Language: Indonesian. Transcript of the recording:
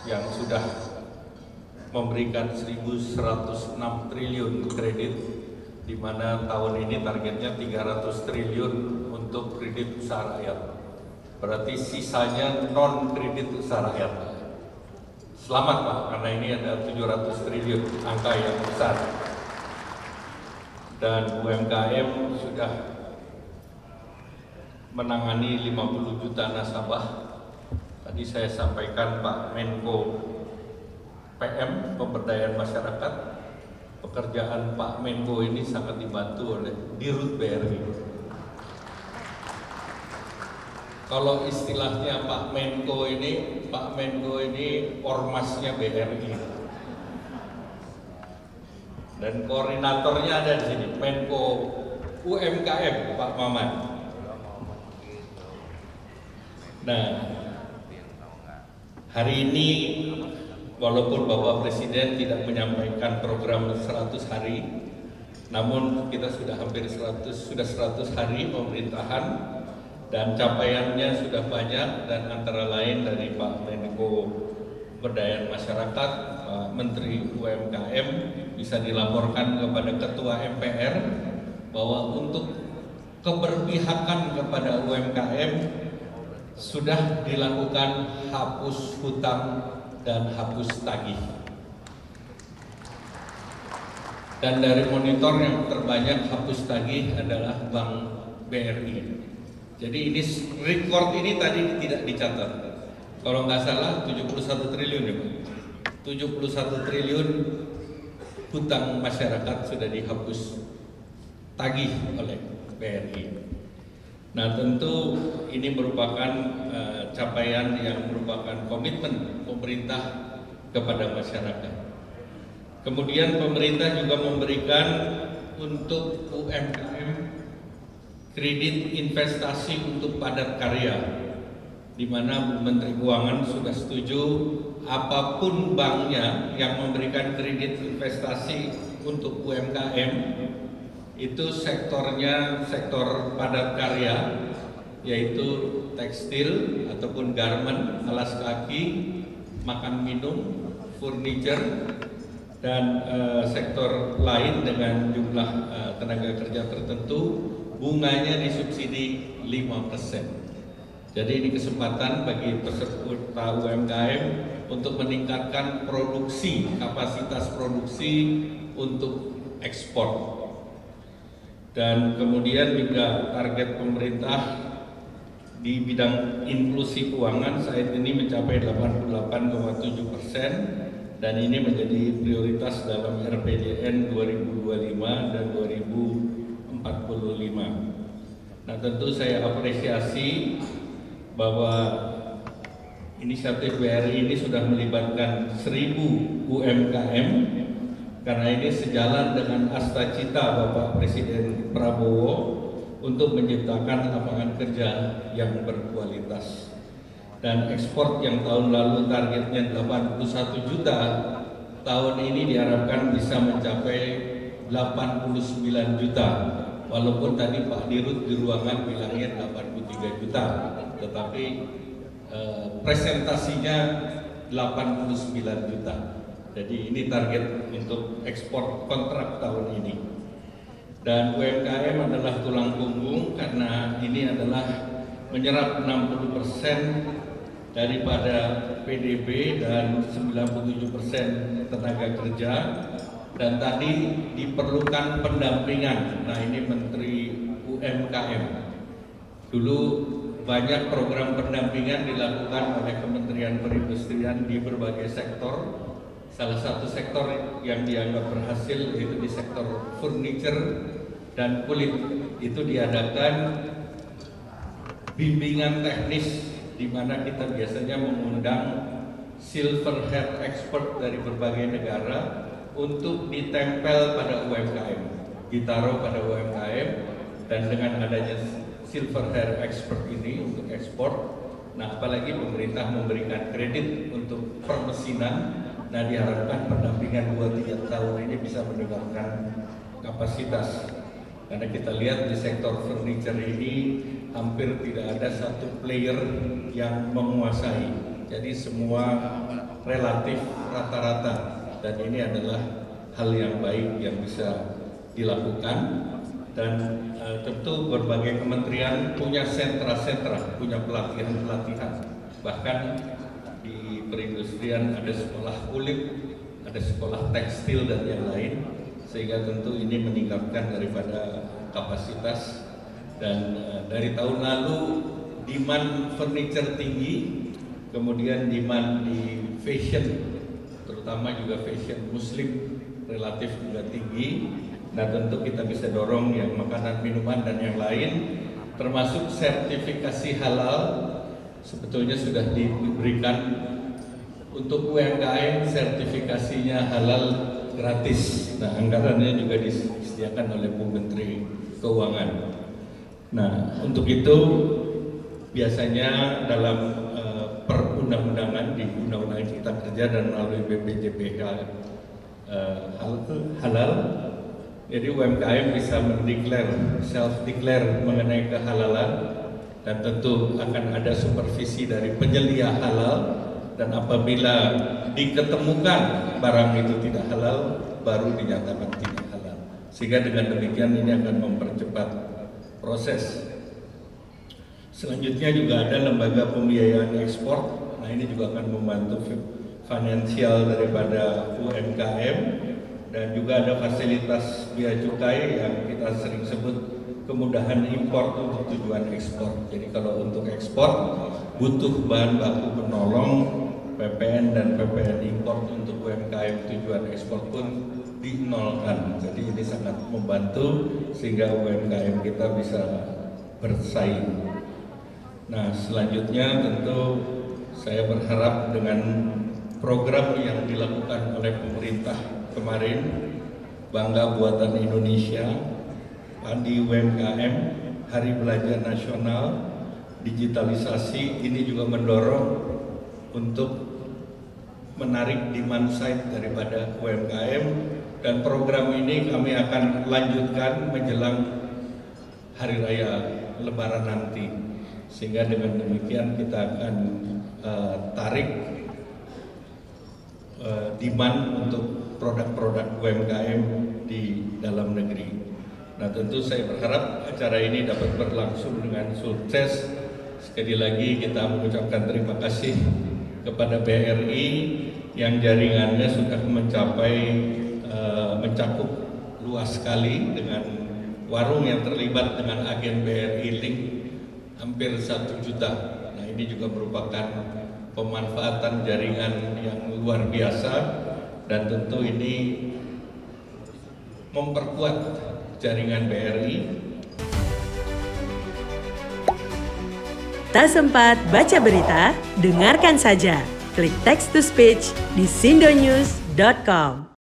yang sudah memberikan 1.106 triliun kredit, di mana tahun ini targetnya 300 triliun untuk kredit usaha rakyat. Berarti sisanya non kredit usaha rakyat. Selamat Pak, karena ini ada 700 triliun, angka yang besar. Dan UMKM sudah menangani 50 juta nasabah. Tadi saya sampaikan Pak Menko PM, pemberdayaan masyarakat, pekerjaan Pak Menko ini sangat dibantu oleh Dirut BRI. Kalau istilahnya Pak Menko ini ormasnya BRI. Dan koordinatornya ada di sini, Menko UMKM Pak Maman. Nah, hari ini walaupun Bapak Presiden tidak menyampaikan program 100 hari, namun kita sudah hampir 100 hari pemerintahan dan capaiannya sudah banyak, dan antara lain dari Pak Menko Pemberdayaan Masyarakat, Pak Menteri UMKM bisa dilaporkan kepada Ketua MPR bahwa untuk keberpihakan kepada UMKM sudah dilakukan hapus hutang dan hapus tagih. Dan dari monitor yang terbanyak hapus tagih adalah Bank BRI. Jadi ini record ini tadi tidak dicatat. Kalau nggak salah 71 triliun ya Pak. 71 triliun hutang masyarakat sudah dihapus tagih oleh BRI. Nah, tentu ini merupakan capaian yang merupakan komitmen pemerintah kepada masyarakat. Kemudian pemerintah juga memberikan untuk UMKM kredit investasi untuk padat karya, di mana Bu Menteri Keuangan sudah setuju apapun banknya yang memberikan kredit investasi untuk UMKM itu sektornya sektor padat karya, yaitu tekstil ataupun garment, alas kaki, makan minum, furniture, dan sektor lain dengan jumlah tenaga kerja tertentu, bunganya disubsidi 5%. Jadi ini kesempatan bagi peserta UMKM untuk meningkatkan produksi, kapasitas produksi untuk ekspor. Dan kemudian juga target pemerintah di bidang inklusi keuangan saat ini mencapai 88,7%, dan ini menjadi prioritas dalam RPJMN 2025 dan 2045. Nah, tentu saya apresiasi bahwa inisiatif BRI ini sudah melibatkan 1.000 UMKM, karena ini sejalan dengan asta-cita Bapak Presiden Prabowo untuk menciptakan lapangan kerja yang berkualitas. Dan ekspor yang tahun lalu targetnya 81 juta, tahun ini diharapkan bisa mencapai 89 juta. Walaupun tadi Pak Dirut di ruangan bilangnya 83 juta, tetapi presentasinya 89 juta. Jadi ini target untuk ekspor kontrak tahun ini. Dan UMKM adalah tulang punggung, karena ini adalah menyerap 60% daripada PDB dan 97% tenaga kerja. Dan tadi diperlukan pendampingan. Nah, ini Menteri UMKM. Dulu banyak program pendampingan dilakukan oleh Kementerian Perindustrian di berbagai sektor. Salah satu sektor yang dianggap berhasil yaitu di sektor furniture dan kulit. Itu diadakan bimbingan teknis, di mana kita biasanya mengundang silver hair expert dari berbagai negara untuk ditempel pada UMKM, ditaruh pada UMKM, dan dengan adanya silver hair expert ini untuk ekspor, nah apalagi pemerintah memberikan kredit untuk permesinan, nah diharapkan pendampingan 2-3 tahun ini bisa meningkatkan kapasitas. Karena kita lihat di sektor furniture ini hampir tidak ada satu player yang menguasai. Jadi semua relatif rata-rata, dan ini adalah hal yang baik yang bisa dilakukan. Dan tentu berbagai kementerian punya sentra-sentra, punya pelatihan-pelatihan. Bahkan di perindustrian ada sekolah kulit, ada sekolah tekstil dan yang lain, sehingga tentu ini meningkatkan daripada kapasitas. Dan dari tahun lalu demand furniture tinggi, kemudian demand di fashion, terutama juga fashion muslim relatif juga tinggi. Nah tentu kita bisa dorong yang makanan, minuman dan yang lain, termasuk sertifikasi halal sebetulnya sudah diberikan untuk UMKM, sertifikasinya halal gratis. Nah anggarannya juga disediakan oleh Bu Menteri Keuangan. Nah untuk itu biasanya dalam perundang-undangan di Undang-Undang Cipta Kerja dan melalui BPJPH halal, jadi UMKM bisa mendeklar, self-declare mengenai kehalalan, dan tentu akan ada supervisi dari penyelia halal, dan apabila diketemukan barang itu tidak halal, baru dinyatakan tidak halal. Sehingga dengan demikian ini akan mempercepat proses. Selanjutnya juga ada lembaga pembiayaan ekspor. Nah ini juga akan membantu finansial daripada UMKM, dan juga ada fasilitas bea cukai yang kita sering sebut kemudahan impor untuk tujuan ekspor. Jadi kalau untuk ekspor butuh bahan baku penolong, PPN dan PPN impor untuk UMKM tujuan ekspor pun dinolkan. Jadi ini sangat membantu sehingga UMKM kita bisa bersaing. Nah selanjutnya tentu saya berharap dengan program yang dilakukan oleh pemerintah kemarin, Bangga Buatan Indonesia, Pandi UMKM, Hari Belanja Nasional, digitalisasi, ini juga mendorong untuk menarik demand side daripada UMKM, dan program ini kami akan lanjutkan menjelang Hari Raya Lebaran nanti. Sehingga dengan demikian kita akan tarik demand untuk produk-produk UMKM di dalam negeri. Nah tentu saya berharap acara ini dapat berlangsung dengan sukses. Sekali lagi kita mengucapkan terima kasih kepada BRI yang jaringannya sudah mencakup luas sekali, dengan warung yang terlibat dengan agen BRI Link hampir 1 juta. Nah ini juga merupakan pemanfaatan jaringan yang luar biasa, dan tentu ini memperkuat jaringan BRI. Tak sempat baca berita? Dengarkan saja. Klik text to speech di sindonews.com.